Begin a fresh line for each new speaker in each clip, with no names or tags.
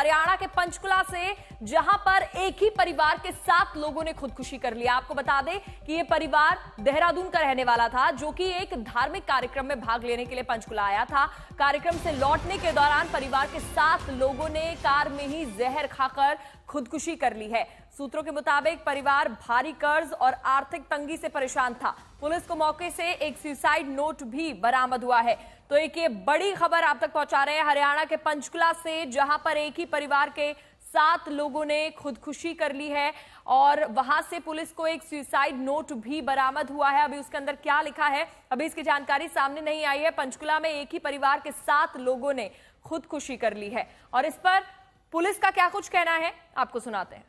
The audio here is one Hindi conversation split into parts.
हरियाणा के पंचकुला से, जहां पर एक ही परिवार के 7 लोगों ने खुदकुशी कर लिया। आपको बता दें कि यह परिवार देहरादून का रहने वाला था, जो कि एक धार्मिक कार्यक्रम में भाग लेने के लिए पंचकुला आया था। कार्यक्रम से लौटने के दौरान परिवार के 7 लोगों ने कार में ही जहर खाकर खुदकुशी कर ली है। सूत्रों के मुताबिक परिवार भारी कर्ज और आर्थिक तंगी से परेशान था। पुलिस को मौके से एक सुसाइड नोट भी बरामद हुआ है। तो एक ये बड़ी खबर आप तक पहुंचा रहे हैं हरियाणा के पंचकुला से, जहां पर एक ही परिवार के 7 लोगों ने खुदकुशी कर ली है और वहां से पुलिस को एक सुसाइड नोट भी बरामद हुआ है। अभी उसके अंदर क्या लिखा है, अभी इसकी जानकारी सामने नहीं आई है। पंचकुला में एक ही परिवार के 7 लोगों ने खुदकुशी कर ली है और इस पर पुलिस का क्या कुछ कहना है, आपको सुनाते हैं।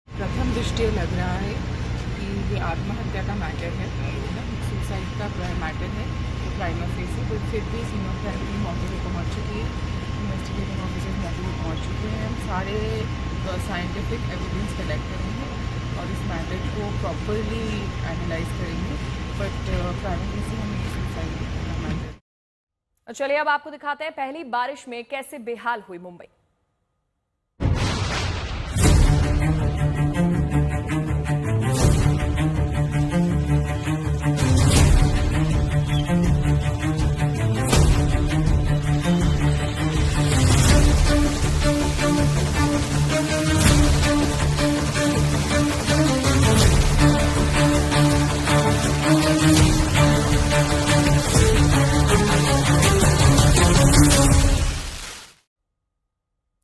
प्रथम दृष्टया लग रहा है कि ये आत्महत्या का मैटर है, सुसाइड का मैटर है, तो प्राइमा फेसी। तो फिर भी सीनियर फैमिली मौके पर पहुँच चुकी है, इन्वेस्टिगेटिंग ऑफिसर्स मौके पर पहुँच चुके हैं। हम सारे साइंटिफिक एविडेंस कलेक्ट करेंगे और इस मैटर को प्रॉपरली एनालाइज करेंगे, बट प्राइमा फेसी हम सुसाइड का मैटर।
चलिए अब आपको दिखाते हैं पहली बारिश में कैसे बेहाल हुई मुंबई।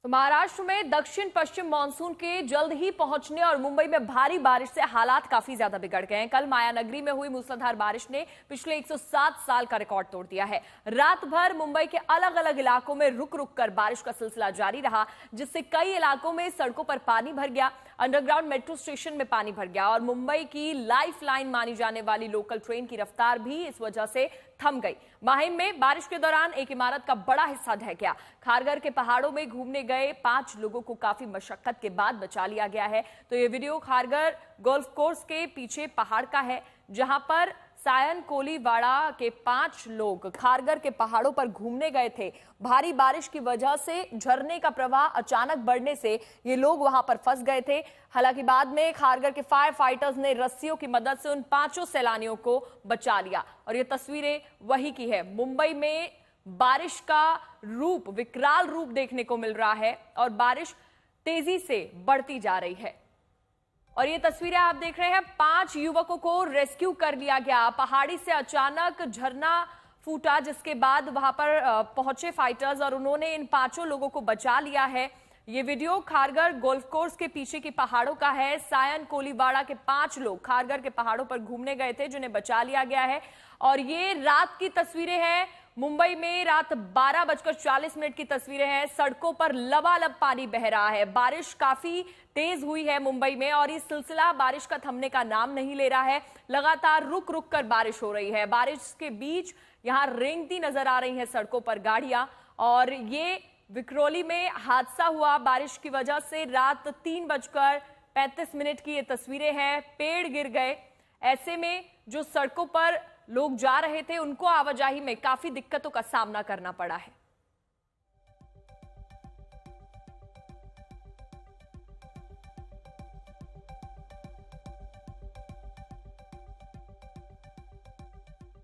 महाराष्ट्र में दक्षिण पश्चिम मानसून के जल्द ही पहुंचने और मुंबई में भारी बारिश से हालात काफी ज्यादा बिगड़ गए हैं। कल मायानगरी में हुई मूसलाधार बारिश ने पिछले 107 साल का रिकॉर्ड तोड़ दिया है। रात भर मुंबई के अलग अलग इलाकों में रुक रुक कर बारिश का सिलसिला जारी रहा, जिससे कई इलाकों में सड़कों पर पानी भर गया, अंडरग्राउंड मेट्रो स्टेशन में पानी भर गया और मुंबई की लाइफ लाइन मानी जाने वाली लोकल ट्रेन की रफ्तार भी इस वजह से थम गई। माहिम में बारिश के दौरान एक इमारत का बड़ा हिस्सा ढह गया। खारघर के पहाड़ों में घूमने गए 5 लोगों को काफी मशक्कत के बाद बचा लिया गया है। तो ये वीडियो खारघर गोल्फ कोर्स के पीछे पहाड़ का है, जहां पर सायन कोलीवाड़ा के 5 लोग खारघर के पहाड़ों पर घूमने गए थे। भारी बारिश की वजह से झरने का प्रवाह अचानक बढ़ने से ये लोग वहां पर फंस गए थे। हालांकि बाद में खारघर के फायर फाइटर्स ने रस्सियों की मदद से उन 5 सैलानियों को बचा लिया और ये तस्वीरें वही की है। मुंबई में बारिश का रूप, विकराल रूप देखने को मिल रहा है और बारिश तेजी से बढ़ती जा रही है। और ये तस्वीरें आप देख रहे हैं, 5 युवकों को रेस्क्यू कर लिया गया। पहाड़ी से अचानक झरना फूटा, जिसके बाद वहां पर पहुंचे फाइटर्स और उन्होंने इन 5 लोगों को बचा लिया है। ये वीडियो खारघर गोल्फ कोर्स के पीछे की पहाड़ों का है। सायन कोलीवाड़ा के 5 लोग खारघर के पहाड़ों पर घूमने गए थे, जिन्हें बचा लिया गया है। और ये रात की तस्वीरें हैं। मुंबई में रात 12:40 की तस्वीरें हैं। सड़कों पर लबालब पानी बह रहा है। बारिश काफी तेज हुई है मुंबई में और ये सिलसिला बारिश का थमने का नाम नहीं ले रहा है। लगातार रुक रुक कर बारिश हो रही है। बारिश के बीच यहां रेंगती नजर आ रही हैं सड़कों पर गाड़ियां। और ये विक्रोली में हादसा हुआ बारिश की वजह से। रात 3:35 की ये तस्वीरें हैं। पेड़ गिर गए। ऐसे में जो सड़कों पर लोग जा रहे थे, उनको आवाजाही में काफी दिक्कतों का सामना करना पड़ा है।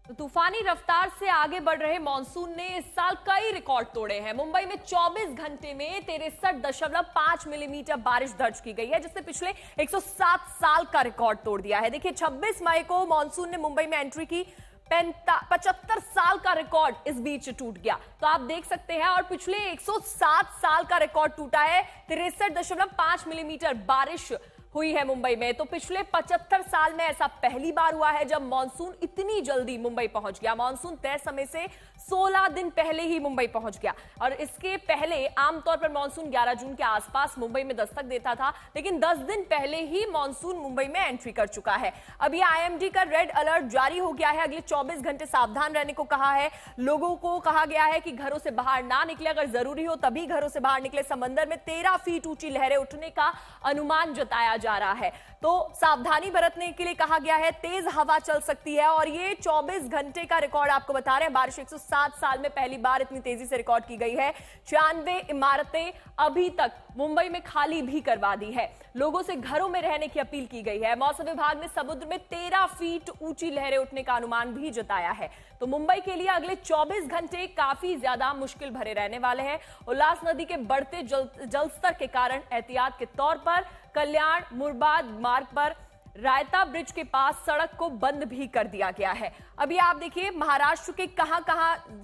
तो तूफानी रफ्तार से आगे बढ़ रहे मॉनसून ने इस साल कई रिकॉर्ड तोड़े हैं। मुंबई में 24 घंटे में 63.5 मिलीमीटर बारिश दर्ज की गई है, जिससे पिछले 107 साल का रिकॉर्ड तोड़ दिया है। देखिए, 26 मई को मॉनसून ने मुंबई में एंट्री की। 75 साल का रिकॉर्ड इस बीच टूट गया। तो आप देख सकते हैं, और पिछले 107 साल का रिकॉर्ड टूटा है। 63.5 मिलीमीटर बारिश हुई है मुंबई में। तो पिछले 75 साल में ऐसा पहली बार हुआ है जब मॉनसून इतनी जल्दी मुंबई पहुंच गया। मॉनसून तय समय से 16 दिन पहले ही मुंबई पहुंच गया और इसके पहले आमतौर पर मॉनसून 11 जून के आसपास मुंबई में दस्तक देता था, लेकिन 10 दिन पहले ही मॉनसून मुंबई में एंट्री कर चुका है। अभी आईएमडी का रेड अलर्ट जारी हो गया है। अगले 24 घंटे सावधान रहने को कहा है। लोगों को कहा गया है कि घरों से बाहर ना निकले, अगर जरूरी हो तभी घरों से बाहर निकले। समंदर में 13 फीट ऊंची लहरें उठने का अनुमान जताया जा रहा है, तो सावधानी बरतने के लिए कहा गया है। तेज हवा चल सकती है और ये 24 घंटे का रिकॉर्ड आपको बता रहे हैं। बारिश 107 साल में पहली बार इतनी तेजी से रिकॉर्ड की गई है। 96 इमारतें अभी तक मुंबई में खाली भी करवा दी है। लोगों से घरों में रहने की अपील की गई है। मौसम विभाग ने समुद्र में 13 फीट ऊंची लहरें उठने का अनुमान भी जताया है। तो मुंबई के लिए अगले 24 घंटे काफी ज्यादा मुश्किल भरे रहने वाले हैं। उल्लास नदी के बढ़ते जलस्तर के कारण एहतियात के तौर पर कल्याण मुरबाद मार्ग पर रायता ब्रिज के पास सड़क को बंद भी कर दिया गया है। अभी आप देखिए महाराष्ट्र के कहां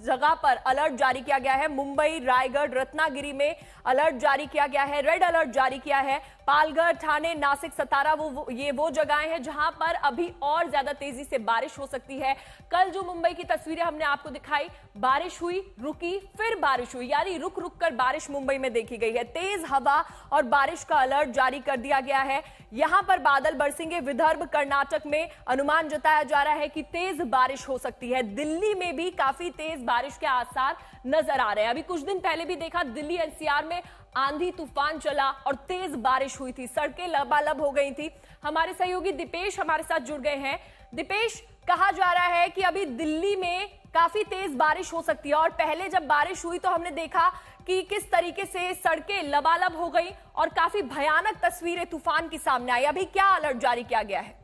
जगह पर अलर्ट जारी किया गया है। मुंबई, रायगढ़, रत्नागिरी में अलर्ट जारी किया गया है, रेड अलर्ट जारी किया है। पालघर, ठाणे, नासिक, सतारा ये वो जगहें हैं जहां पर अभी और ज्यादा तेजी से बारिश हो सकती है। कल जो मुंबई की तस्वीरें हमने आपको दिखाई, बारिश हुई, रुकी, फिर बारिश हुई, यानी रुक रुक कर बारिश मुंबई में देखी गई है। तेज हवा और बारिश का अलर्ट जारी कर दिया गया है। यहां पर बादल बरसेंगे। विदर्भ, कर्नाटक में अनुमान जताया जा रहा है कि तेज बारिश हो सकती है। दिल्ली में भी काफी तेज बारिश के आसार नजर आ रहे हैं। अभी कुछ दिन पहले भी देखा, दिल्ली एनसीआर में आंधी तूफान चला और तेज बारिश हुई थी, सड़कें लबालब हो गई थी। हमारे सहयोगी दीपेश हमारे साथ जुड़ गए हैं। दीपेश, कहा जा रहा है कि अभी दिल्ली में काफी तेज बारिश हो सकती है और पहले जब बारिश हुई तो हमने देखा कि किस तरीके से सड़कें लबालब हो गई और काफी भयानक तस्वीरें तूफान की सामने आई। अभी क्या अलर्ट जारी किया गया है?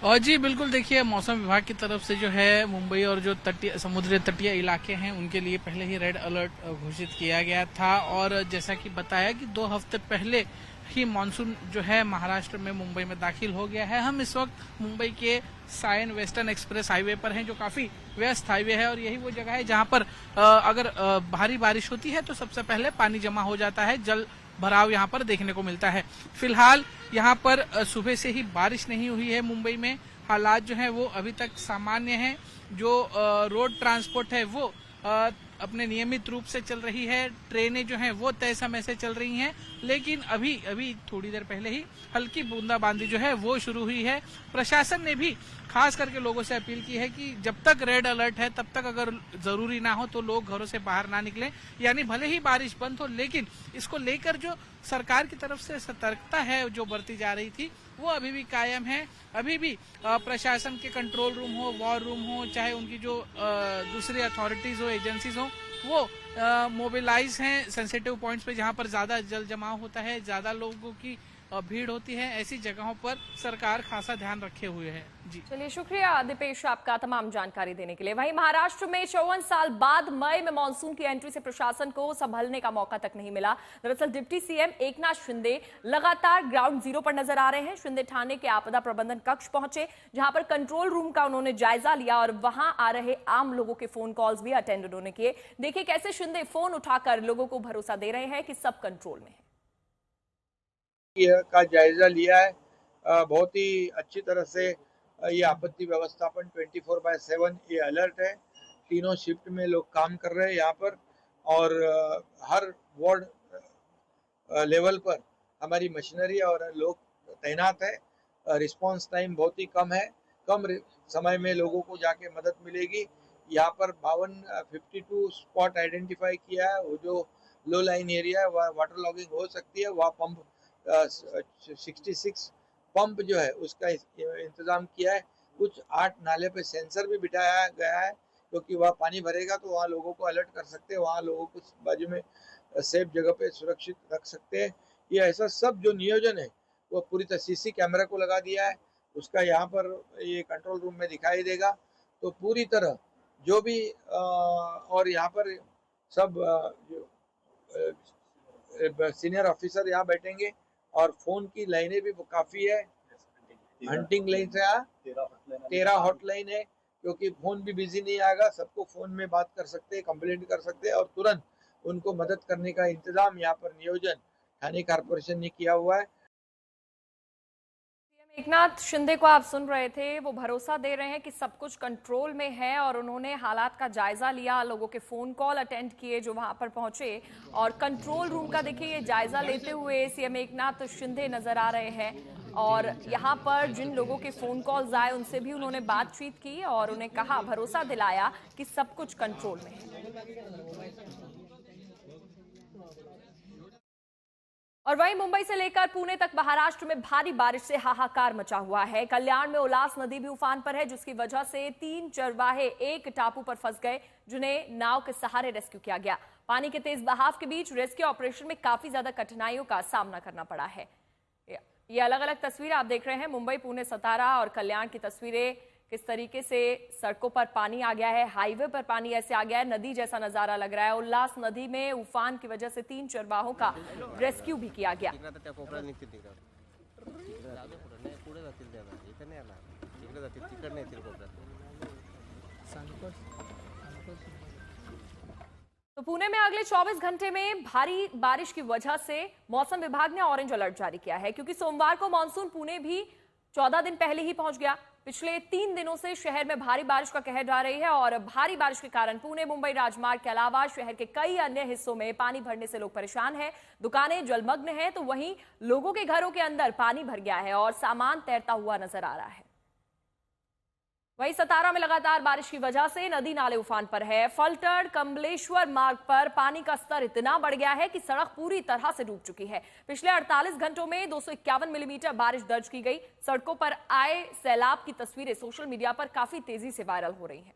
और जी बिल्कुल, देखिए मौसम विभाग की तरफ से जो है मुंबई और जो तटीय समुद्री तटीय इलाके हैं उनके लिए पहले ही रेड अलर्ट घोषित किया गया था। और जैसा कि बताया कि 2 हफ्ते पहले ही मानसून जो है महाराष्ट्र में मुंबई में दाखिल हो गया है। हम इस वक्त मुंबई के सायन वेस्टर्न एक्सप्रेस हाईवे पर हैं, जो काफी व्यस्त हाईवे है और यही वो जगह है जहां पर अगर भारी बारिश होती है तो सबसे पहले पानी जमा हो जाता है, जल भराव यहाँ पर देखने को मिलता है। फिलहाल यहाँ पर सुबह से ही बारिश नहीं हुई है। मुंबई में हालात जो है वो अभी तक सामान्य है। जो रोड ट्रांसपोर्ट है वो अपने नियमित रूप से चल रही है। ट्रेनें जो हैं वो तय समय से चल रही हैं, लेकिन अभी थोड़ी देर पहले ही हल्की बूंदाबांदी जो है वो शुरू हुई है। प्रशासन ने भी खास करके लोगों से अपील की है कि जब तक रेड अलर्ट है तब तक अगर जरूरी ना हो तो लोग घरों से बाहर ना निकलें। यानी भले ही बारिश बंद हो, लेकिन इसको लेकर जो सरकार की तरफ से सतर्कता है जो बरती जा रही थी वो अभी भी कायम है। अभी भी प्रशासन के कंट्रोल रूम हो, वॉर रूम हो, चाहे उनकी जो दूसरी अथॉरिटीज हो, एजेंसीज हो, वो मोबिलाइज हैं सेंसिटिव पॉइंट्स पे जहां पर ज्यादा जल जमाव होता है, ज्यादा लोगों की भीड़ होती है। ऐसी जगहों पर सरकार खासा ध्यान रखे हुए है। जी
चलिए, शुक्रिया दीपेश आपका तमाम जानकारी देने के लिए। वहीं महाराष्ट्र में 54 साल बाद मई में मानसून की एंट्री से प्रशासन को संभलने का मौका तक नहीं मिला। दरअसल डिप्टी सीएम एकनाथ शिंदे लगातार ग्राउंड जीरो पर नजर आ रहे हैं। शिंदे ठाणे के आपदा प्रबंधन कक्ष पहुंचे, जहां पर कंट्रोल रूम का उन्होंने जायजा लिया और वहां आ रहे आम लोगों के फोन कॉल्स भी अटेंड उन्होंने किए। देखिए कैसे शिंदे फोन उठाकर लोगों को भरोसा दे रहे हैं कि सब कंट्रोल में है।
का जायजा लिया है। बहुत ही अच्छी तरह से ये आपत्ति व्यवस्थापन 24/7 ये अलर्ट है। तीनों शिफ्ट में लोग काम कर रहे हैं यहाँ पर और हर वार्ड लेवल पर हमारी मशीनरी और लोग तैनात है। रिस्पांस टाइम बहुत ही कम है, कम समय में लोगों को जाके मदद मिलेगी। यहाँ पर 52 स्पॉट आइडेंटिफाई किया है। वो जो लो लाइन एरिया है वहाँ वाटर लॉगिंग हो सकती है, वहाँ पंप 66 पंप जो है उसका इंतजाम किया है। कुछ 8 नाले पे सेंसर भी बिठाया गया है, क्योंकि वहाँ पानी भरेगा तो वहाँ लोगों को अलर्ट कर सकते हैं, वहाँ लोगों को बाजू में सेफ जगह पे सुरक्षित रख सकते हैं। ये ऐसा सब जो नियोजन है वो पूरी तरह सीसी कैमरा को लगा दिया है, उसका यहाँ पर ये कंट्रोल रूम में दिखाई देगा। तो पूरी तरह जो भी और यहाँ पर सब सीनियर ऑफिसर यहाँ बैठेंगे और फोन की लाइनें भी काफी है। हंटिंग लाइन से 13 हॉटलाइन है, क्योंकि फोन भी बिजी नहीं आएगा, सबको फोन में बात कर सकते हैं, कंप्लेंट कर सकते हैं और तुरंत उनको मदद करने का इंतजाम यहाँ पर नियोजन ठाणे कॉर्पोरेशन ने किया हुआ है।
एकनाथ शिंदे को आप सुन रहे थे, वो भरोसा दे रहे हैं कि सब कुछ कंट्रोल में है और उन्होंने हालात का जायजा लिया, लोगों के फोन कॉल अटेंड किए जो वहां पर पहुंचे और कंट्रोल रूम का देखिए ये जायजा लेते हुए सीएम एकनाथ शिंदे नजर आ रहे हैं। और यहाँ पर जिन लोगों के फोन कॉल्स आए उनसे भी उन्होंने बातचीत की और उन्हें कहा, भरोसा दिलाया कि सब कुछ कंट्रोल में है। और वहीं मुंबई से लेकर पुणे तक महाराष्ट्र में भारी बारिश से हाहाकार मचा हुआ है। कल्याण में उल्लास नदी भी उफान पर है, जिसकी वजह से 3 चरवाहे एक टापू पर फंस गए, जिन्हें नाव के सहारे रेस्क्यू किया गया। पानी के तेज बहाव के बीच रेस्क्यू ऑपरेशन में काफी ज्यादा कठिनाइयों का सामना करना पड़ा है। ये अलग अलग तस्वीरें आप देख रहे हैं, मुंबई, पुणे, सतारा और कल्याण की तस्वीरें। किस तरीके से सड़कों पर पानी आ गया है, हाईवे पर पानी ऐसे आ गया है, नदी जैसा नजारा लग रहा है। उल्लास नदी में उफान की वजह से 3 चरवाहों का रेस्क्यू भी किया गया। तो पुणे में अगले 24 घंटे में भारी बारिश की वजह से मौसम विभाग ने ऑरेंज अलर्ट जारी किया है, क्योंकि सोमवार को मानसून पुणे भी 14 दिन पहले ही पहुंच गया। पिछले 3 दिनों से शहर में भारी बारिश का कहर जा रही है और भारी बारिश के कारण पुणे मुंबई राजमार्ग के अलावा शहर के कई अन्य हिस्सों में पानी भरने से लोग परेशान हैं। दुकानें जलमग्न हैं, तो वहीं लोगों के घरों के अंदर पानी भर गया है और सामान तैरता हुआ नजर आ रहा है। वहीं सतारा में लगातार बारिश की वजह से नदी नाले उफान पर है। फलटण कमलेश्वर मार्ग पर पानी का स्तर इतना बढ़ गया है कि सड़क पूरी तरह से डूब चुकी है। पिछले 48 घंटों में 251 मिलीमीटर बारिश दर्ज की गई। सड़कों पर आए सैलाब की तस्वीरें सोशल मीडिया पर काफी तेजी से वायरल हो रही हैं।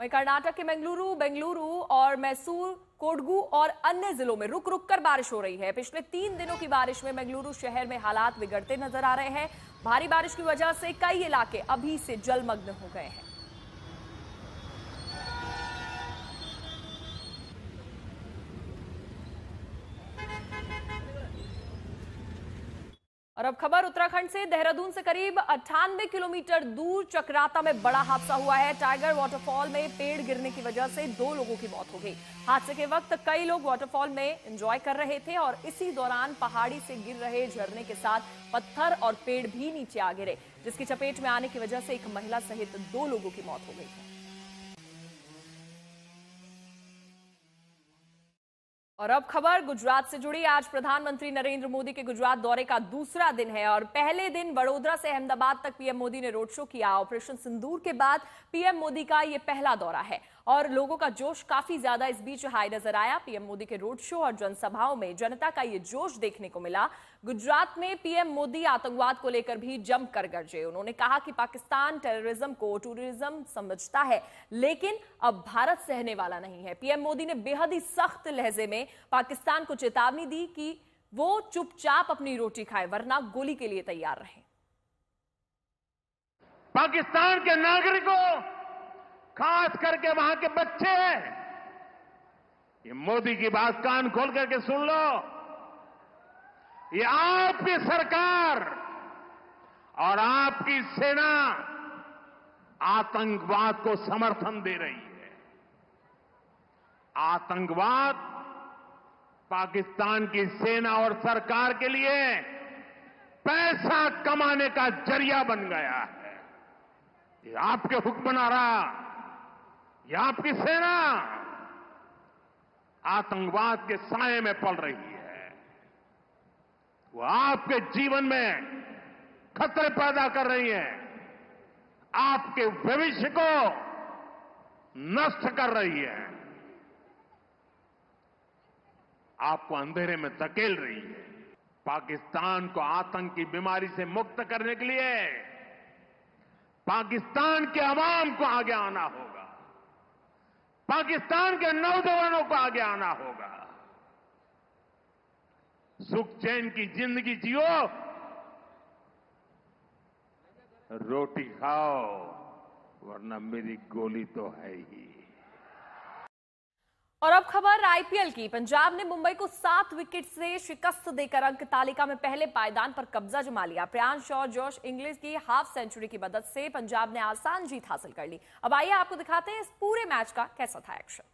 वहीं कर्नाटक के बेंगलुरु और मैसूर, कोडगू और अन्य जिलों में रुक रुक कर बारिश हो रही है। पिछले 3 दिनों की बारिश में बेंगलुरु शहर में हालात बिगड़ते नजर आ रहे हैं। भारी बारिश की वजह से कई इलाके अभी से जलमग्न हो गए हैं। और अब खबर उत्तराखंड से। देहरादून से करीब 98 किलोमीटर दूर चक्राता में बड़ा हादसा हुआ है। टाइगर वाटरफॉल में पेड़ गिरने की वजह से 2 लोगों की मौत हो गई। हादसे के वक्त कई लोग वाटरफॉल में एंजॉय कर रहे थे और इसी दौरान पहाड़ी से गिर रहे झरने के साथ पत्थर और पेड़ भी नीचे आ गिरे, जिसकी चपेट में आने की वजह से एक महिला सहित 2 लोगों की मौत हो गई है। और अब खबर गुजरात से जुड़ी। आज प्रधानमंत्री नरेंद्र मोदी के गुजरात दौरे का दूसरा दिन है और पहले दिन वडोदरा से अहमदाबाद तक पीएम मोदी ने रोड शो किया। ऑपरेशन सिंदूर के बाद पीएम मोदी का यह पहला दौरा है और लोगों का जोश काफी ज्यादा इस बीच हाई नजर आया। पीएम मोदी के रोड शो और जनसभाओं में जनता का ये जोश देखने को मिला। गुजरात में पीएम मोदी आतंकवाद को लेकर भी जमकर गरजे। उन्होंने कहा कि पाकिस्तान टेररिज्म को टूरिज्म समझता है, लेकिन अब भारत सहने वाला नहीं है। पीएम मोदी ने बेहद ही सख्त लहजे में पाकिस्तान को चेतावनी दी कि वो चुपचाप अपनी रोटी खाए, वरना गोली के लिए तैयार रहे।
पाकिस्तान के नागरिकों, खास करके वहां के बच्चे, ये मोदी की बात कान खोल करके सुन लो। ये आपकी सरकार और आपकी सेना आतंकवाद को समर्थन दे रही है। आतंकवाद पाकिस्तान की सेना और सरकार के लिए पैसा कमाने का जरिया बन गया है। ये आपके हुक्मनारा, ये आपकी सेना आतंकवाद के साए में पल रही है। वो आपके जीवन में खतरे पैदा कर रही है, आपके भविष्य को नष्ट कर रही है, आपको अंधेरे में धकेल रही है। पाकिस्तान को आतंक की बीमारी से मुक्त करने के लिए पाकिस्तान के अवाम को आगे आना होगा, पाकिस्तान के नौजवानों को आगे आना होगा। सुख चैन की जिंदगी जियो, रोटी खाओ, वरना मेरी गोली तो है ही।
और अब खबर आईपीएल की। पंजाब ने मुंबई को 7 विकेट से शिकस्त देकर अंक तालिका में पहले पायदान पर कब्जा जमा लिया। प्रियांश और जोश इंग्लिश की हाफ सेंचुरी की मदद से पंजाब ने आसान जीत हासिल कर ली। अब आइए आपको दिखाते हैं इस पूरे मैच का कैसा था एक्शन।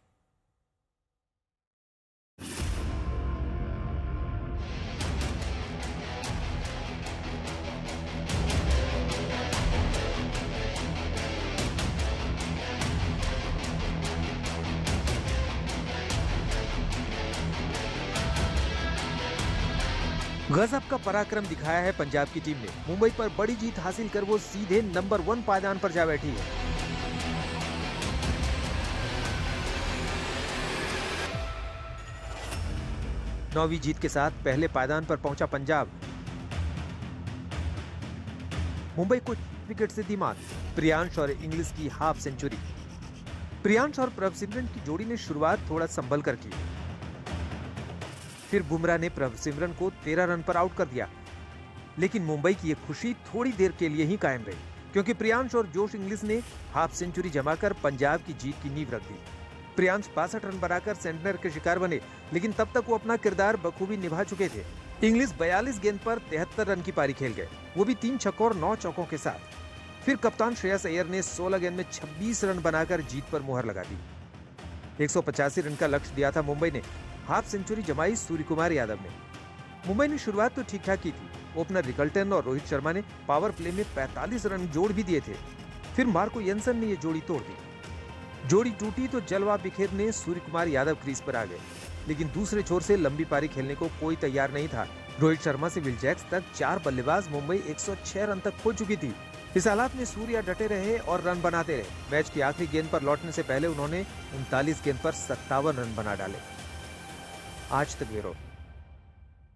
गजब का पराक्रम दिखाया है पंजाब की टीम ने। मुंबई पर बड़ी जीत हासिल कर वो सीधे नंबर 1 पायदान पर जा बैठी है। 9वीं जीत के साथ पहले पायदान पर पहुंचा पंजाब। मुंबई कुछ विकेट से धीमान, प्रियांश और इंग्लिश की हाफ सेंचुरी। प्रियांश और प्रभसिमरन की जोड़ी ने शुरुआत थोड़ा संभल कर की, फिर बुमराह ने प्रभसिमरन को 13 रन पर आउट कर दिया। लेकिन मुंबई की ये खुशी थोड़ी देर के लिए ही कायम रही, क्योंकि प्रियांश और जोश इंग्लिश ने हाफ सेंचुरी जमाकर पंजाब की जीत की नींव रख दी। प्रियांश 62 रन बनाकर सेंटनर के शिकार बने, लेकिन तब तक वो अपना किरदार बखूबी निभा चुके थे। इंग्लिश 42 गेंद पर 73 रन की पारी खेल गए, वो भी 3 छक्कों और 9 चौकों के साथ। फिर कप्तान श्रेयस अय्यर ने 16 गेंद में 26 रन बनाकर जीत पर मुहर लगा दी। 185 रन का लक्ष्य दिया था मुंबई ने, हाफ सेंचुरी जमाई सूर्यकुमार यादव ने। मुंबई ने शुरुआत तो ठीक ठाक की थी, ओपनर रिकल्टन और रोहित शर्मा ने पावर प्ले में 45 रन जोड़ भी दिए थे। फिर मार्को येंसन ने ये जोड़ी तोड़ दी। जोड़ी टूटी तो जलवा बिखेरने सूर्यकुमार यादव क्रीज पर आ गए, लेकिन दूसरे छोर से लंबी पारी खेलने को कोई तैयार नहीं था। रोहित शर्मा से विल जैक्स तक 4 बल्लेबाज मुंबई 106 रन तक खो चुकी थी। इस हालात में सूर्या डटे रहे और रन बनाते रहे। मैच की आखिरी गेंद पर लौटने से पहले उन्होंने 39 गेंद पर 57 रन बना डाले। आज तक ब्यूरो।